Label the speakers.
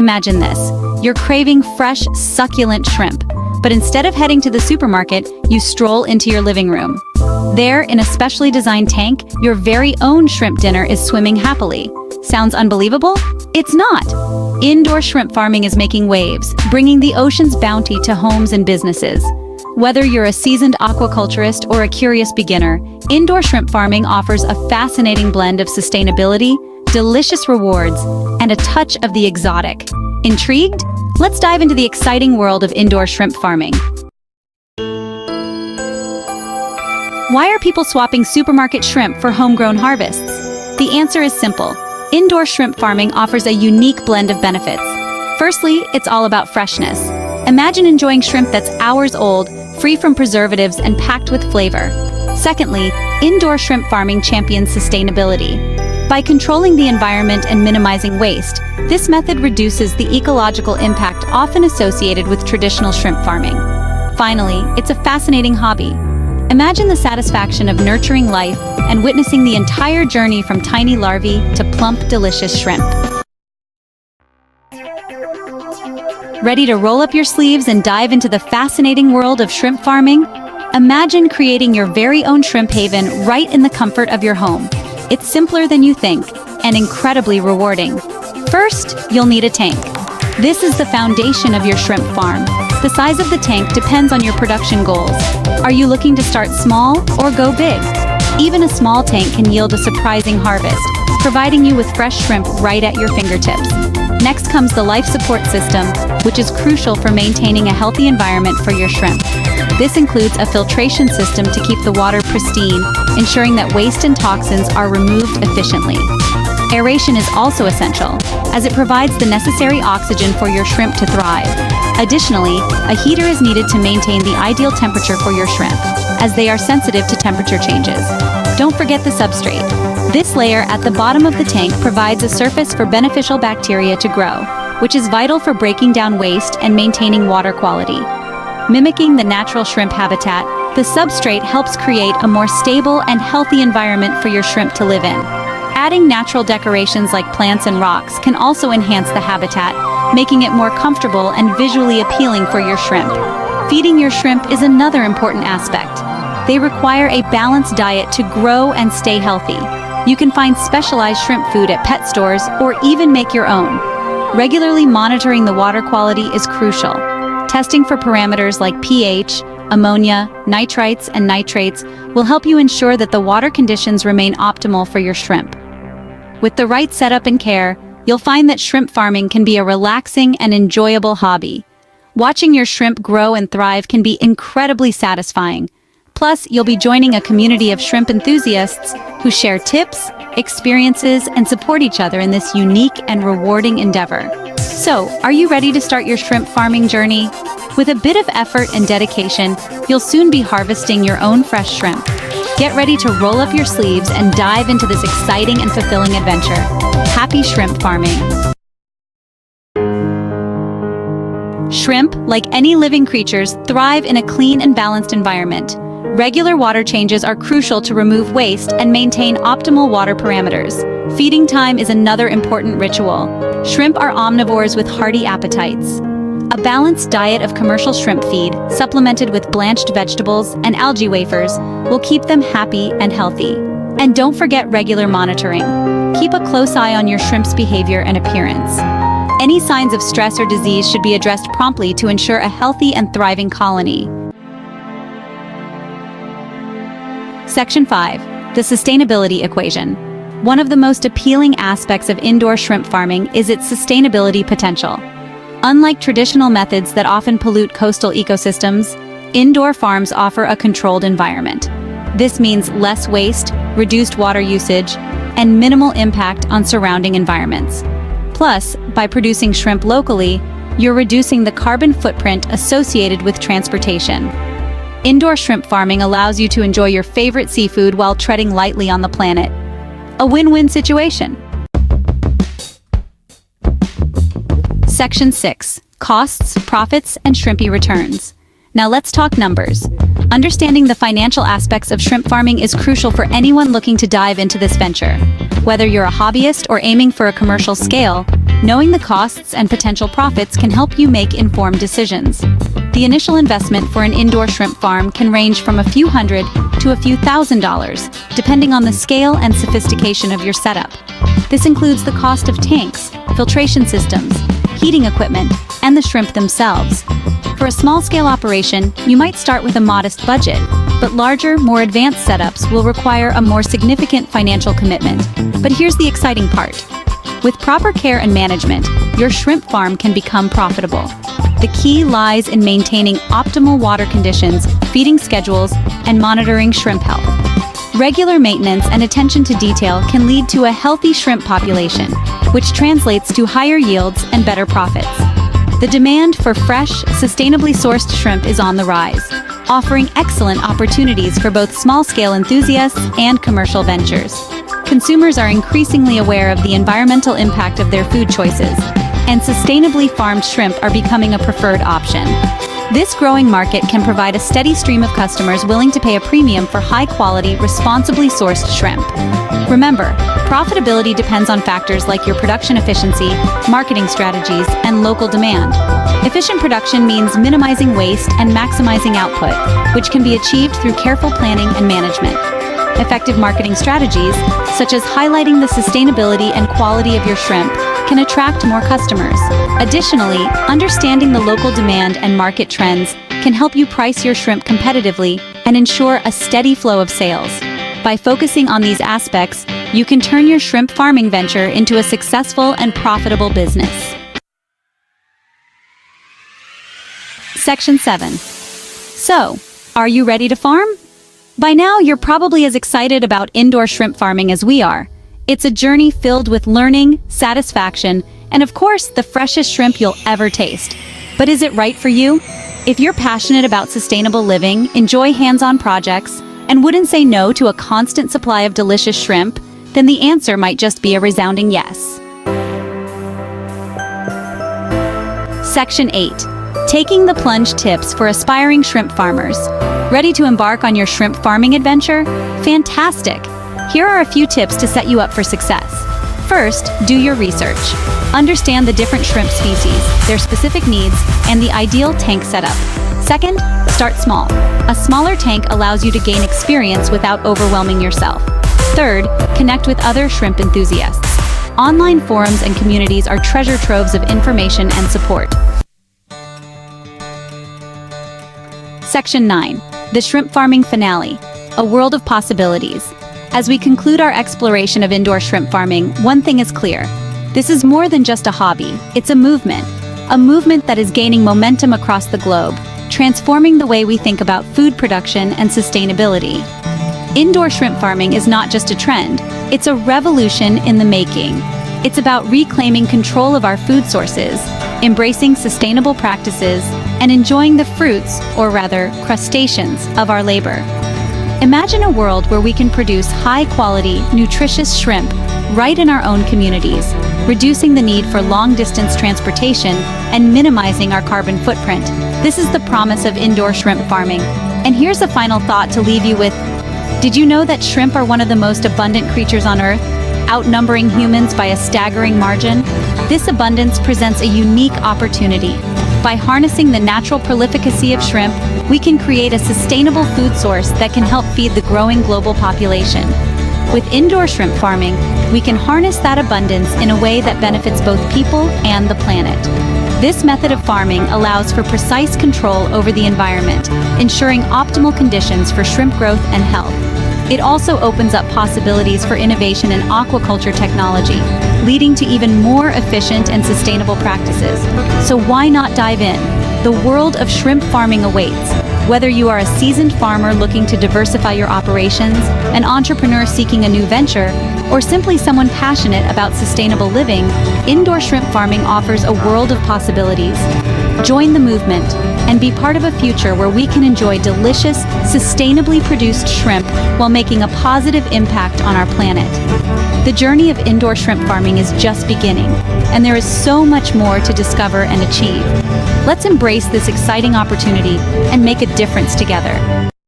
Speaker 1: Imagine this. You're craving fresh, succulent shrimp, but instead of heading to the supermarket, you stroll into your living room. There, in a specially designed tank, your very own shrimp dinner is swimming happily. Sounds unbelievable? It's not. Indoor shrimp farming is making waves, bringing the ocean's bounty to homes and businesses. Whether you're a seasoned aquaculturist or a curious beginner, indoor shrimp farming offers a fascinating blend of sustainability, delicious rewards, and a touch of the exotic. Intrigued? Let's dive into the exciting world of indoor shrimp farming. Why are people swapping supermarket shrimp for homegrown harvests? The answer is simple. Indoor shrimp farming offers a unique blend of benefits. Firstly, it's all about freshness. Imagine enjoying shrimp that's hours old, free from preservatives and packed with flavor. Secondly, indoor shrimp farming champions sustainability. By controlling the environment and minimizing waste, this method reduces the ecological impact often associated with traditional shrimp farming. Finally, it's a fascinating hobby. Imagine the satisfaction of nurturing life and witnessing the entire journey from tiny larvae to plump, delicious shrimp. Ready to roll up your sleeves and dive into the fascinating world of shrimp farming? Imagine creating your very own shrimp haven right in the comfort of your home. It's simpler than you think, and incredibly rewarding. First, you'll need a tank. This is the foundation of your shrimp farm. The size of the tank depends on your production goals. Are you looking to start small or go big? Even a small tank can yield a surprising harvest, providing you with fresh shrimp right at your fingertips. Next comes the life support system, which is crucial for maintaining a healthy environment for your shrimp. This includes a filtration system to keep the water pristine, ensuring that waste and toxins are removed efficiently. Aeration is also essential, as it provides the necessary oxygen for your shrimp to thrive. Additionally, a heater is needed to maintain the ideal temperature for your shrimp, as they are sensitive to temperature changes. Don't forget the substrate. This layer at the bottom of the tank provides a surface for beneficial bacteria to grow, which is vital for breaking down waste and maintaining water quality. Mimicking the natural shrimp habitat, the substrate helps create a more stable and healthy environment for your shrimp to live in. Adding natural decorations like plants and rocks can also enhance the habitat, making it more comfortable and visually appealing for your shrimp. Feeding your shrimp is another important aspect. They require a balanced diet to grow and stay healthy. You can find specialized shrimp food at pet stores or even make your own. Regularly monitoring the water quality is crucial. Testing for parameters like pH, ammonia, nitrites, and nitrates will help you ensure that the water conditions remain optimal for your shrimp. With the right setup and care, you'll find that shrimp farming can be a relaxing and enjoyable hobby. Watching your shrimp grow and thrive can be incredibly satisfying. Plus, you'll be joining a community of shrimp enthusiasts who share tips, experiences, and support each other in this unique and rewarding endeavor. So, are you ready to start your shrimp farming journey? With a bit of effort and dedication, you'll soon be harvesting your own fresh shrimp. Get ready to roll up your sleeves and dive into this exciting and fulfilling adventure. Happy shrimp farming! Shrimp, like any living creatures, thrive in a clean and balanced environment. Regular water changes are crucial to remove waste and maintain optimal water parameters. Feeding time is another important ritual. Shrimp are omnivores with hearty appetites. A balanced diet of commercial shrimp feed, supplemented with blanched vegetables and algae wafers, will keep them happy and healthy. And don't forget regular monitoring. Keep a close eye on your shrimp's behavior and appearance. Any signs of stress or disease should be addressed promptly to ensure a healthy and thriving colony. Section 5. The sustainability equation. One of the most appealing aspects of indoor shrimp farming is its sustainability potential. Unlike traditional methods that often pollute coastal ecosystems, indoor farms offer a controlled environment. This means less waste, reduced water usage, and minimal impact on surrounding environments. Plus, by producing shrimp locally, you're reducing the carbon footprint associated with transportation. Indoor shrimp farming allows you to enjoy your favorite seafood while treading lightly on the planet. A win-win situation. Section 6. Costs, profits, and shrimpy returns. Now let's talk numbers. Understanding the financial aspects of shrimp farming is crucial for anyone looking to dive into this venture. Whether you're a hobbyist or aiming for a commercial scale, Knowing the costs and potential profits can help you make informed decisions. The initial investment for an indoor shrimp farm can range from a few hundred to a few $1,000s, depending on the scale and sophistication of your setup. This includes the cost of tanks, filtration systems, heating equipment, and the shrimp themselves. For a small-scale operation, you might start with a modest budget, but larger, more advanced setups will require a more significant financial commitment. But here's the exciting part. With proper care and management, your shrimp farm can become profitable. The key lies in maintaining optimal water conditions, feeding schedules, and monitoring shrimp health. Regular maintenance and attention to detail can lead to a healthy shrimp population, which translates to higher yields and better profits. The demand for fresh, sustainably sourced shrimp is on the rise, offering excellent opportunities for both small-scale enthusiasts and commercial ventures. Consumers are increasingly aware of the environmental impact of their food choices, and sustainably farmed shrimp are becoming a preferred option. This growing market can provide a steady stream of customers willing to pay a premium for high-quality, responsibly sourced shrimp. Remember, profitability depends on factors like your production efficiency, marketing strategies, and local demand. Efficient production means minimizing waste and maximizing output, which can be achieved through careful planning and management. Effective marketing strategies, such as highlighting the sustainability and quality of your shrimp, can attract more customers. Additionally, understanding the local demand and market trends can help you price your shrimp competitively and ensure a steady flow of sales. By focusing on these aspects, you can turn your shrimp farming venture into a successful and profitable business. Section 7. So, are you ready to farm? By now, you're probably as excited about indoor shrimp farming as we are. It's a journey filled with learning, satisfaction, and of course, the freshest shrimp you'll ever taste. But is it right for you? If you're passionate about sustainable living, enjoy hands-on projects, and wouldn't say no to a constant supply of delicious shrimp, then the answer might just be a resounding yes. Section 8. Taking the plunge tips for aspiring shrimp farmers. Ready to embark on your shrimp farming adventure? Fantastic! Here are a few tips to set you up for success. First, do your research. Understand the different shrimp species, their specific needs, and the ideal tank setup. Second, start small. A smaller tank allows you to gain experience without overwhelming yourself. Third, connect with other shrimp enthusiasts. Online forums and communities are treasure troves of information and support. Section 9. The Shrimp Farming Finale. A world of possibilities. As we conclude our exploration of indoor shrimp farming, one thing is clear. This is more than just a hobby, it's a movement that is gaining momentum across the globe, transforming the way we think about food production and sustainability. Indoor shrimp farming is not just a trend, it's a revolution in the making. It's about reclaiming control of our food sources, embracing sustainable practices, and enjoying the fruits, or rather, crustaceans, of our labor. Imagine a world where we can produce high-quality, nutritious shrimp right in our own communities, reducing the need for long-distance transportation and minimizing our carbon footprint. This is the promise of indoor shrimp farming. And here's a final thought to leave you with. Did you know that shrimp are one of the most abundant creatures on Earth, outnumbering humans by a staggering margin? This abundance presents a unique opportunity. By harnessing the natural prolificacy of shrimp, we can create a sustainable food source that can help feed the growing global population. With indoor shrimp farming, we can harness that abundance in a way that benefits both people and the planet. This method of farming allows for precise control over the environment, ensuring optimal conditions for shrimp growth and health. It also opens up possibilities for innovation in aquaculture technology, leading to even more efficient and sustainable practices. So why not dive in? The world of shrimp farming awaits. Whether you are a seasoned farmer looking to diversify your operations, an entrepreneur seeking a new venture, or simply someone passionate about sustainable living, indoor shrimp farming offers a world of possibilities. Join the movement and be part of a future where we can enjoy delicious, sustainably produced shrimp while making a positive impact on our planet. The journey of indoor shrimp farming is just beginning, and there is so much more to discover and achieve. Let's embrace this exciting opportunity and make a difference together.